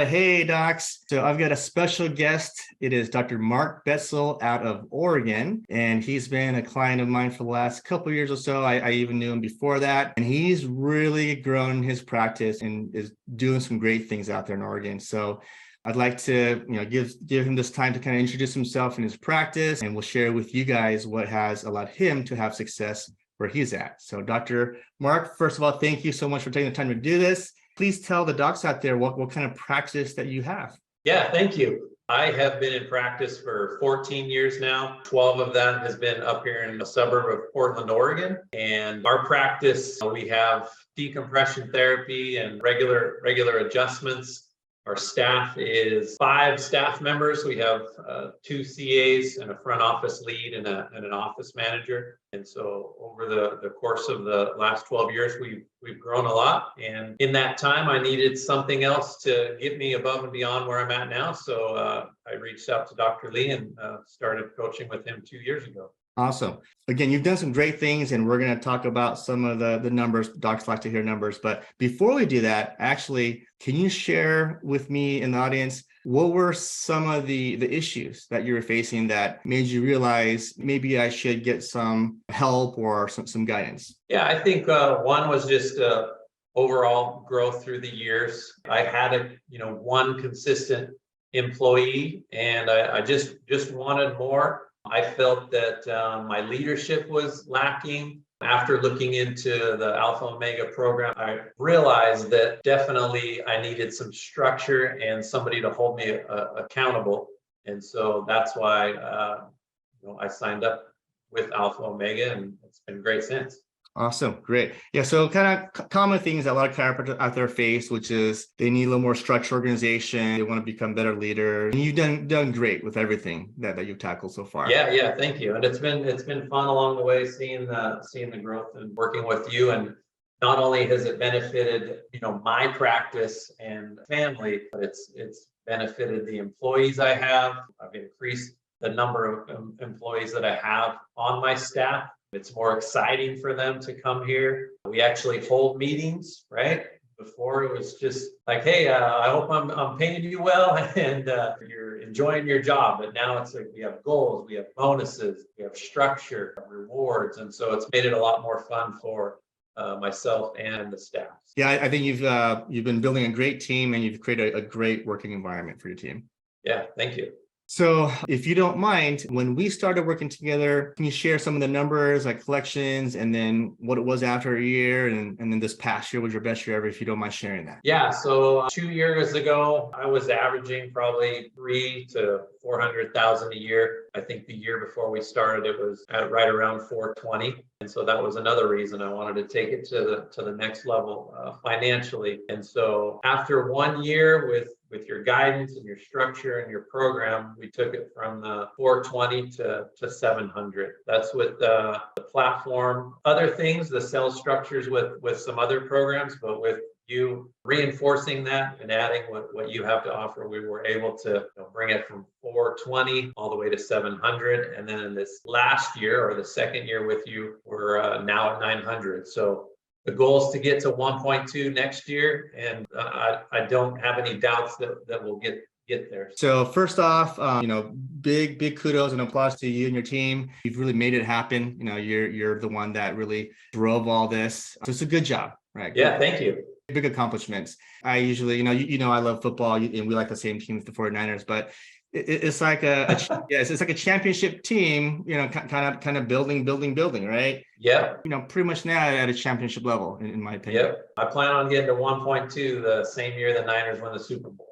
Hey, docs. So I've got a special guest. It is Dr. Mark Betsill out of Oregon, and he's been a client of mine for the last couple of years or so. I even knew him before that, and he's really grown his practice and is doing some great things out there in Oregon. So I'd like to, give him this time to kind of introduce himself and his practice, and we'll share with you guys what has allowed him to have success where he's at. So Dr. Mark, first of all, thank you so much for taking the time to do this. Please tell the docs out there what kind of practice that you have. Yeah, thank you. I have been in practice for 14 years now. 12 of that has been up here in a suburb of Portland, Oregon. And our practice, we have decompression therapy and regular adjustments. Our staff is 5 staff members. We have 2 CAs and a front office lead and an office manager. And so over the course of the last 12 years, we've grown a lot. And in that time, I needed something else to get me above and beyond where I'm at now. So I reached out to Dr. Lee and started coaching with him 2 years ago. Awesome. Again, you've done some great things, and we're going to talk about some of the numbers. Docs like to hear numbers. But before we do that, actually, can you share with me in the audience, what were some of the issues that you were facing that made you realize maybe I should get some help or some guidance? Yeah, I think one was just overall growth through the years. I had one consistent employee, and I just wanted more. I felt that my leadership was lacking. After looking into the Alpha Omega program, I realized that definitely I needed some structure and somebody to hold me accountable. And so that's why I signed up with Alpha Omega, and it's been great since. Awesome. Great. Yeah. So kind of common things that a lot of chiropractors out there face, which is they need a little more structured organization. They want to become better leaders. And you've done great with everything that you've tackled so far. Yeah. Thank you. And it's been fun along the way, seeing the growth and working with you. And not only has it benefited, my practice and family, but it's benefited the employees I have. I've increased the number of employees that I have on my staff. It's more exciting for them to come here. We actually hold meetings, right? Before it was just like, hey, I hope I'm paying you well and you're enjoying your job. But now it's like we have goals, we have bonuses, we have structure, rewards. And so it's made it a lot more fun for myself and the staff. Yeah, I think you've been building a great team, and you've created a great working environment for your team. Yeah, thank you. So if you don't mind, when we started working together, can you share some of the numbers, like collections, and then what it was after a year, and then this past year was your best year ever, if you don't mind sharing that? Yeah, so 2 years ago, I was averaging probably 300,000 to 400,000 a year. I think the year before we started, it was at right around 420. And so that was another reason I wanted to take it to the next level financially. And so after 1 year with your guidance and your structure and your program, we took it from the 420 to 700. That's with the platform. Other things, the sales structures with some other programs, but with you reinforcing that and adding what you have to offer, we were able to bring it from 420 all the way to 700. And then in this last year, or the second year with you, we're now at 900. So the goal is to get to 1.2 next year, and I don't have any doubts that we'll get there. So first off, big kudos and applause to you and your team. You've really made it happen. You're the one that really drove all this. So it's a good job, right? Yeah, thank you. Big accomplishments. I usually, I love football, and we like the same team as the 49ers, but it's like it's like a championship team, kind of building, right? Yeah. Pretty much now at a championship level, in my opinion. Yep. I plan on getting to 1.2 the same year the Niners win the Super Bowl.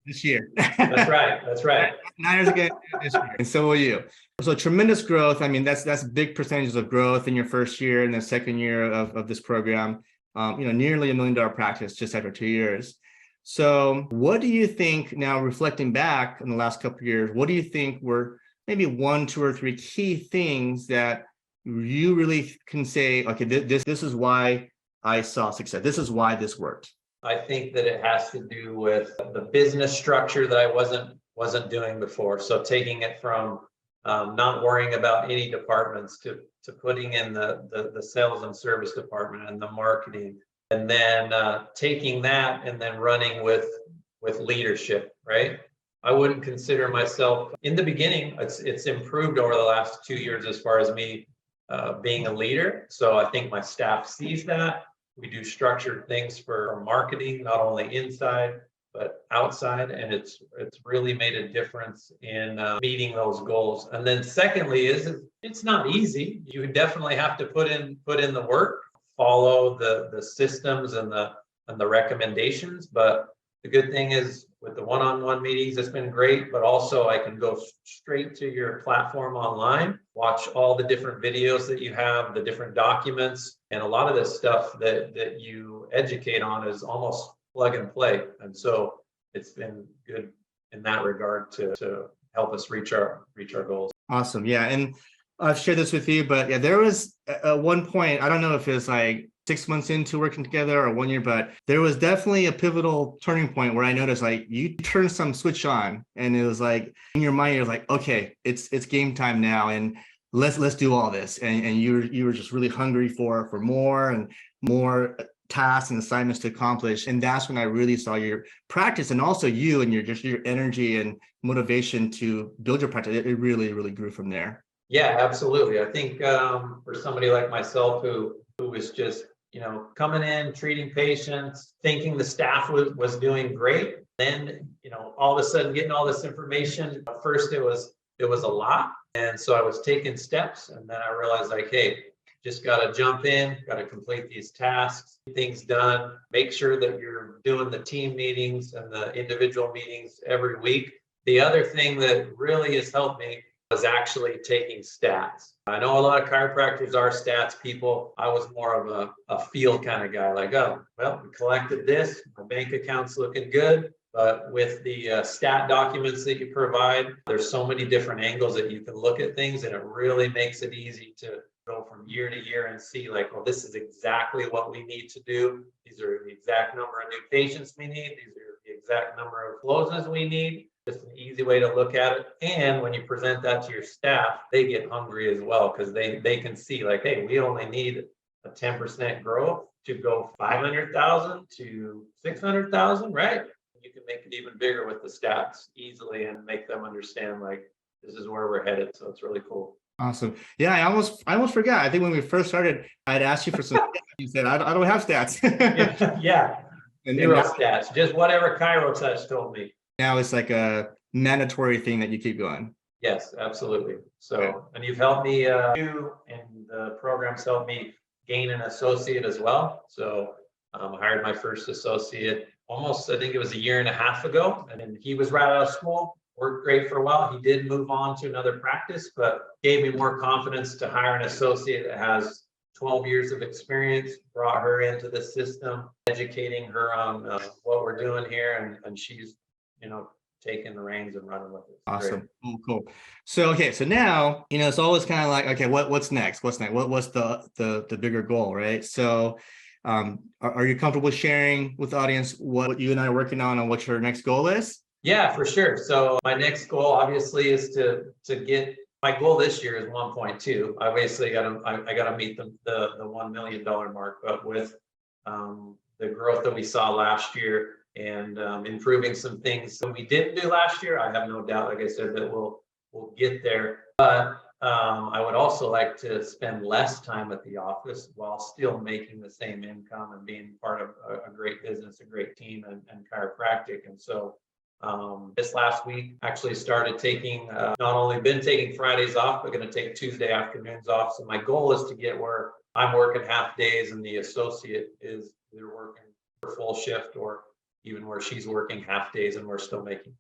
This year. That's right. Niners again this year. And so will you. So tremendous growth. I mean, that's big percentages of growth in your first year and the second year of this program. Nearly $1 million practice just after 2 years. So what do you think now, reflecting back in the last couple of years, what do you think were maybe 1, 2, or 3 key things that you really can say, okay, this is why I saw success. This is why this worked. I think that it has to do with the business structure that I wasn't doing before. So taking it from not worrying about any departments to putting in the sales and service department and the marketing, and then taking that and then running with with leadership, right? I wouldn't consider myself in the beginning. It's improved over the last 2 years as far as me being a leader. So I think my staff sees that. We do structured things for marketing, not only inside but outside, and it's really made a difference in meeting those goals. And then secondly, is it's not easy. You definitely have to put in the work, follow the systems and the recommendations. But the good thing is with the one-on-one meetings, it's been great, but also I can go straight to your platform online, watch all the different videos that you have, the different documents, and a lot of this stuff that you educate on is almost plug and play. And so it's been good in that regard to help us reach our goals. Awesome. Yeah. And I've shared this with you, but yeah, there was at one point, I don't know if it's like 6 months into working together or 1 year, but there was definitely a pivotal turning point where I noticed like you turned some switch on and it was like in your mind, you're like, okay, it's game time now. And let's do all this. And you were just really hungry for more and more tasks and assignments to accomplish. And that's when I really saw your practice and also you and your energy and motivation to build your practice. It really, really grew from there. Yeah, absolutely. I think for somebody like myself who was just, coming in, treating patients, thinking the staff was doing great, then, all of a sudden getting all this information, at first it was a lot. And so I was taking steps, and then I realized like, hey, just got to jump in, got to complete these tasks, get things done, make sure that you're doing the team meetings and the individual meetings every week. The other thing that really has helped me was actually taking stats. I know a lot of chiropractors are stats people. I was more of a feel kind of guy, like, oh, well, we collected this, my bank account's looking good. But with the stat documents that you provide, there's so many different angles that you can look at things, and it really makes it easy to go from year to year and see like, well, this is exactly what we need to do. These are the exact number of new patients we need. These are the exact number of closes we need. Just an easy way to look at it. And when you present that to your staff, they get hungry as well because they can see like, hey, we only need a 10% growth to go 500,000 to 600,000, right? You can make it even bigger with the stats easily and make them understand like this is where we're headed. So it's really cool. Awesome. Yeah, I almost forgot. I think when we first started, I'd asked you for some stats. You said, I don't have stats. Yeah. And Zero now, stats, just whatever ChiroTouch told me. now it's like a mandatory thing that you keep going. Yes, absolutely. So, and you've helped me and the program's helped me gain an associate as well. So I hired my first associate almost, I think it was 1.5 years ago. And he was right out of school, worked great for a while. He did move on to another practice, but gave me more confidence to hire an associate that has 12 years of experience, brought her into the system, educating her on what we're doing here. And she's, taking the reins and running with it. Awesome. Cool. So, okay. So now, it's always kind of like, okay, what's next? What's next? What's the bigger goal, right? So, are you comfortable sharing with the audience what you and I are working on and what your next goal is? Yeah, for sure. So my next goal obviously is to get, my goal this year is 1.2. Obviously I got to meet the $1 million mark, but with the growth that we saw last year and improving some things that we didn't do last year, I have no doubt, like I said, that we'll get there. But I would also like to spend less time at the office while still making the same income and being part of a great business, a great team, and chiropractic. And so this last week actually started taking, not only been taking Fridays off, but going to take Tuesday afternoons off. So my goal is to get where I'm working half days and the associate is either working for full shift or even where she's working half days and we're still making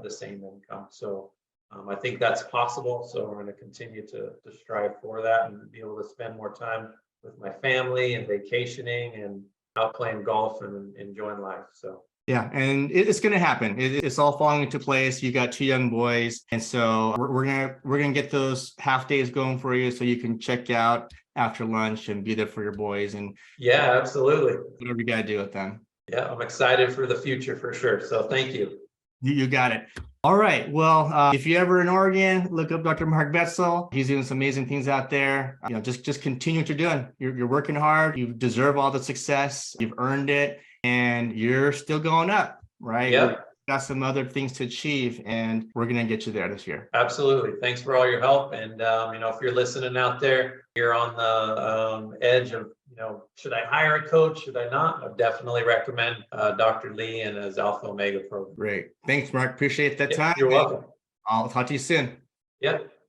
the same income. So I think that's possible. So we're going to continue to strive for that and be able to spend more time with my family and vacationing and out playing golf and enjoying life. So yeah, and it's going to happen. It's all falling into place. You got 2 young boys, and so we're gonna get those half days going for you, so you can check out after lunch and be there for your boys and yeah, absolutely, whatever you got to do with them. Yeah, I'm excited for the future for sure. So thank you. You got it. All right. Well, if you're ever in Oregon, look up Dr. Mark Betsill. He's doing some amazing things out there. Just continue what you're doing. You're working hard. You deserve all the success. You've earned it, and you're still going up, right? Yeah. got some other things to achieve, and we're going to get you there this year. Absolutely. Thanks for all your help. And, if you're listening out there, you're on the edge of, should I hire a coach? Should I not? I definitely recommend Dr. Lee and his Alpha Omega program. Great. Thanks, Mark. Appreciate that Yeah, time. you're welcome. I'll talk to you soon. Yeah.